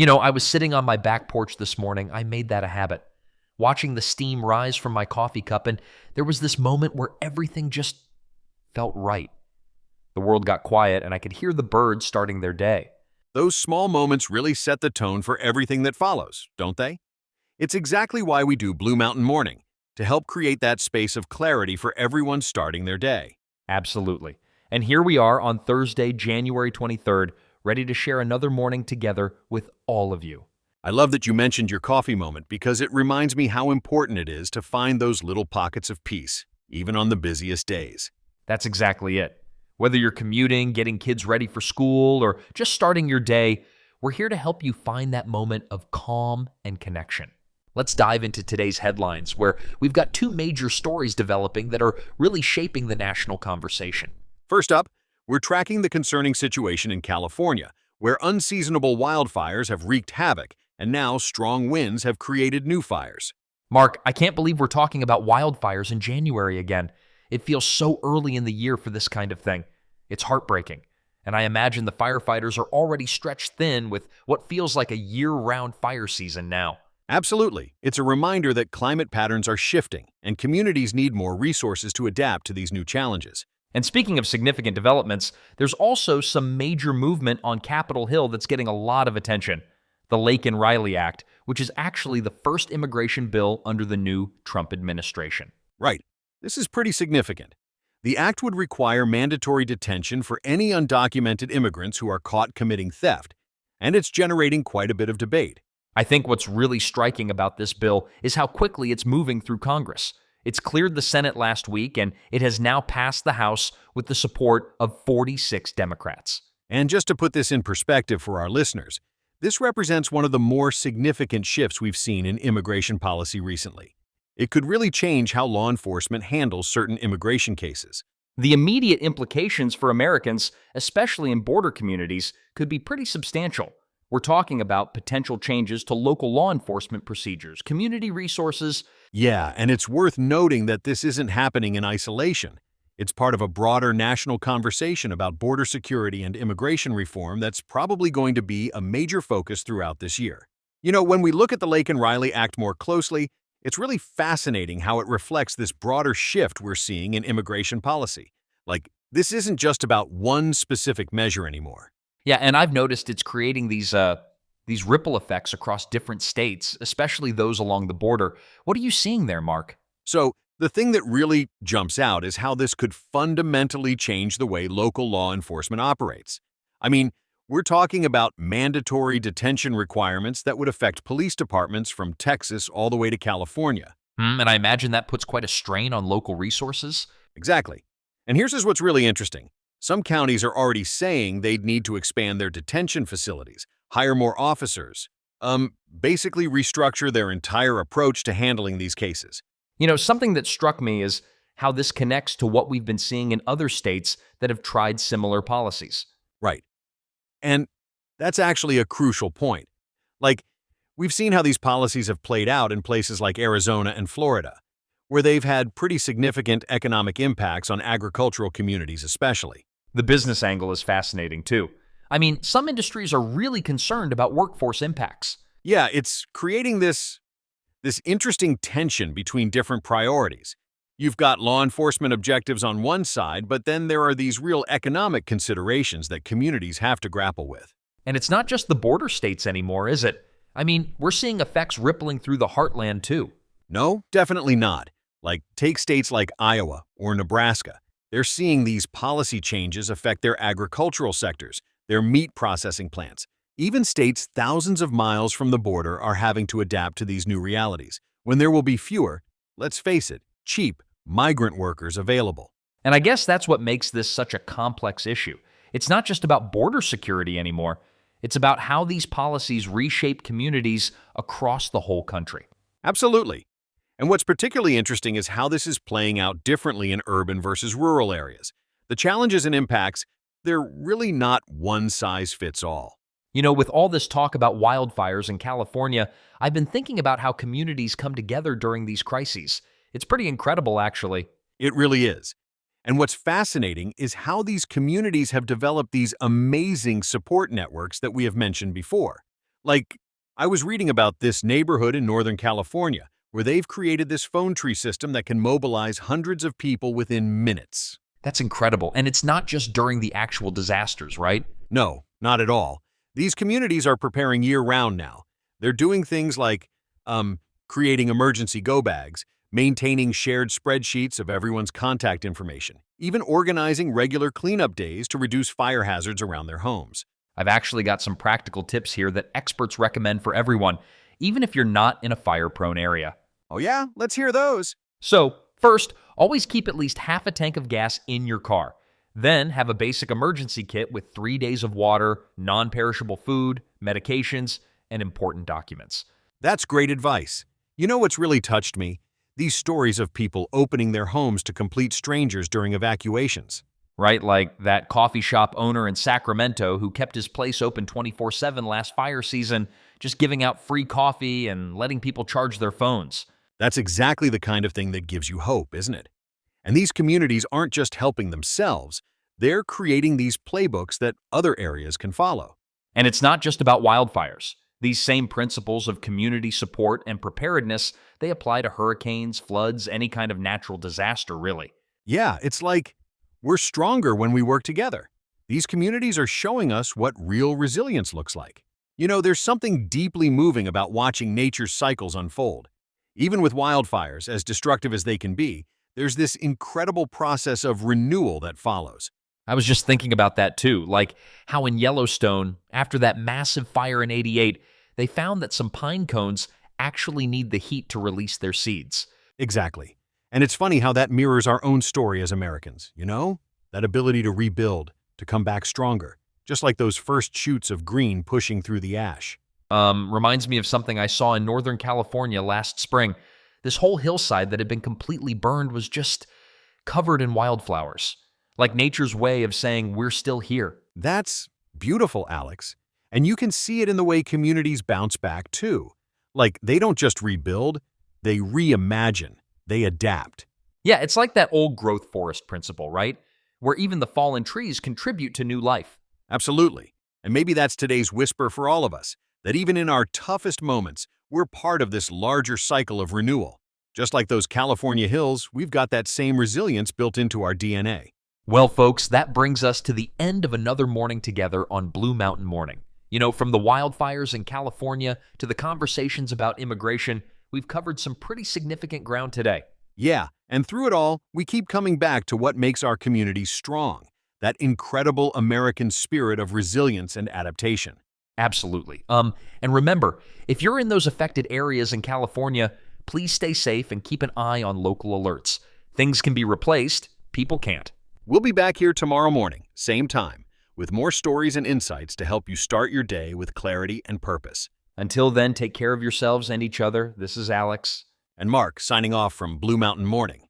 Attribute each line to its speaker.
Speaker 1: I was sitting on my back porch this morning. I made that a habit, watching the steam rise from my coffee cup, and there was this moment where everything just felt right. The world got quiet, and I could hear the birds starting their day.
Speaker 2: Those small moments really set the tone for everything that follows, don't they? It's exactly why we do Blue Mountain Morning, to help create that space of clarity for everyone starting their day.
Speaker 1: Absolutely. And here we are on Thursday, January 23rd, ready to share another morning together with all of you.
Speaker 2: I love that you mentioned your coffee moment because it reminds me how important it is to find those little pockets of peace, even on the busiest days.
Speaker 1: That's exactly it. Whether you're commuting, getting kids ready for school, or just starting your day, we're here to help you find that moment of calm and connection. Let's dive into today's headlines, where we've got two major stories developing that are really shaping the national conversation.
Speaker 2: First up, we're tracking the concerning situation in California, where unseasonable wildfires have wreaked havoc, and now strong winds have created new fires.
Speaker 1: Marc, I can't believe we're talking about wildfires in January again. It feels so early in the year for this kind of thing. It's heartbreaking. And I imagine the firefighters are already stretched thin with what feels like a year-round fire season now.
Speaker 2: Absolutely. It's a reminder that climate patterns are shifting, and communities need more resources to adapt to these new challenges.
Speaker 1: And speaking of significant developments, there's also some major movement on Capitol Hill that's getting a lot of attention. The Laken Riley Act, which is actually the first immigration bill under the new Trump administration.
Speaker 2: Right. This is pretty significant. The act would require mandatory detention for any undocumented immigrants who are caught committing theft, and it's generating quite a bit of debate.
Speaker 1: I think what's really striking about this bill is how quickly it's moving through Congress. It's cleared the Senate last week, and it has now passed the House with the support of 46 Democrats.
Speaker 2: And just to put this in perspective for our listeners, this represents one of the more significant shifts we've seen in immigration policy recently. It could really change how law enforcement handles certain immigration cases.
Speaker 1: The immediate implications for Americans, especially in border communities, could be pretty substantial. We're talking about potential changes to local law enforcement procedures, community resources.
Speaker 2: Yeah, and it's worth noting that this isn't happening in isolation. It's part of a broader national conversation about border security and immigration reform that's probably going to be a major focus throughout this year. When we look at the Laken Riley Act more closely, it's really fascinating how it reflects this broader shift we're seeing in immigration policy. This isn't just about one specific measure anymore.
Speaker 1: Yeah, and I've noticed it's creating these ripple effects across different states, especially those along the border. What are you seeing there, Marc?
Speaker 2: So, the thing that really jumps out is how this could fundamentally change the way local law enforcement operates. We're talking about mandatory detention requirements that would affect police departments from Texas all the way to California.
Speaker 1: And I imagine that puts quite a strain on local resources.
Speaker 2: Exactly. And here's what's really interesting. Some counties are already saying they'd need to expand their detention facilities, hire more officers, basically restructure their entire approach to handling these cases.
Speaker 1: Something that struck me is how this connects to what we've been seeing in other states that have tried similar policies.
Speaker 2: Right. And that's actually a crucial point. We've seen how these policies have played out in places like Arizona and Florida, where they've had pretty significant economic impacts on agricultural communities especially.
Speaker 1: The business angle is fascinating, too. Some industries are really concerned about workforce impacts.
Speaker 2: Yeah, it's creating this interesting tension between different priorities. You've got law enforcement objectives on one side, but then there are these real economic considerations that communities have to grapple with.
Speaker 1: And it's not just the border states anymore, is it? We're seeing effects rippling through the heartland, too.
Speaker 2: No, definitely not. Take states like Iowa or Nebraska. They're seeing these policy changes affect their agricultural sectors, their meat processing plants. Even states thousands of miles from the border are having to adapt to these new realities, when there will be fewer, let's face it, cheap migrant workers available.
Speaker 1: And I guess that's what makes this such a complex issue. It's not just about border security anymore. It's about how these policies reshape communities across the whole country.
Speaker 2: Absolutely. And what's particularly interesting is how this is playing out differently in urban versus rural areas. The challenges and impacts, they're really not one size fits all.
Speaker 1: With all this talk about wildfires in California, I've been thinking about how communities come together during these crises. It's pretty incredible, actually.
Speaker 2: It really is. And what's fascinating is how these communities have developed these amazing support networks that we have mentioned before. Like, I was reading about this neighborhood in Northern California where they've created this phone tree system that can mobilize hundreds of people within minutes.
Speaker 1: That's incredible. And it's not just during the actual disasters, right?
Speaker 2: No, not at all. These communities are preparing year-round now. They're doing things like creating emergency go bags, maintaining shared spreadsheets of everyone's contact information, even organizing regular cleanup days to reduce fire hazards around their homes.
Speaker 1: I've actually got some practical tips here that experts recommend for everyone, even if you're not in a fire-prone area.
Speaker 2: Oh yeah? Let's hear those.
Speaker 1: So, first, always keep at least half a tank of gas in your car. Then have a basic emergency kit with 3 days of water, non-perishable food, medications, and important documents.
Speaker 2: That's great advice. You know what's really touched me? These stories of people opening their homes to complete strangers during evacuations.
Speaker 1: Right, like that coffee shop owner in Sacramento who kept his place open 24/7 last fire season, just giving out free coffee and letting people charge their phones.
Speaker 2: That's exactly the kind of thing that gives you hope, isn't it? And these communities aren't just helping themselves, they're creating these playbooks that other areas can follow.
Speaker 1: And it's not just about wildfires. These same principles of community support and preparedness, they apply to hurricanes, floods, any kind of natural disaster, really.
Speaker 2: Yeah, it's like we're stronger when we work together. These communities are showing us what real resilience looks like. You know, there's something deeply moving about watching nature's cycles unfold. Even with wildfires, as destructive as they can be, there's this incredible process of renewal that follows.
Speaker 1: I was just thinking about that too, like how in Yellowstone, after that massive fire in '88, they found that some pine cones actually need the heat to release their seeds.
Speaker 2: Exactly. And it's funny how that mirrors our own story as Americans, you know? That ability to rebuild, to come back stronger, just like those first shoots of green pushing through the ash.
Speaker 1: Reminds me of something I saw in Northern California last spring. This whole hillside that had been completely burned was just covered in wildflowers, like nature's way of saying we're still here.
Speaker 2: That's beautiful, Alex. And you can see it in the way communities bounce back, too. Like, they don't just rebuild, they reimagine, they adapt.
Speaker 1: Yeah, it's like that old growth forest principle, right? Where even the fallen trees contribute to new life.
Speaker 2: Absolutely. And maybe that's today's whisper for all of us, that even in our toughest moments, we're part of this larger cycle of renewal. Just like those California hills, we've got that same resilience built into our DNA.
Speaker 1: Well, folks, that brings us to the end of another morning together on Blue Mountain Morning. You know, from the wildfires in California to the conversations about immigration, we've covered some pretty significant ground today.
Speaker 2: Yeah, and through it all, we keep coming back to what makes our communities strong, that incredible American spirit of resilience and adaptation.
Speaker 1: Absolutely. And remember, if you're in those affected areas in California, please stay safe and keep an eye on local alerts. Things can be replaced, people can't.
Speaker 2: We'll be back here tomorrow morning, same time, with more stories and insights to help you start your day with clarity and purpose.
Speaker 1: Until then, take care of yourselves and each other. This is Alex.
Speaker 2: And Marc signing off from Blue Mountain Morning.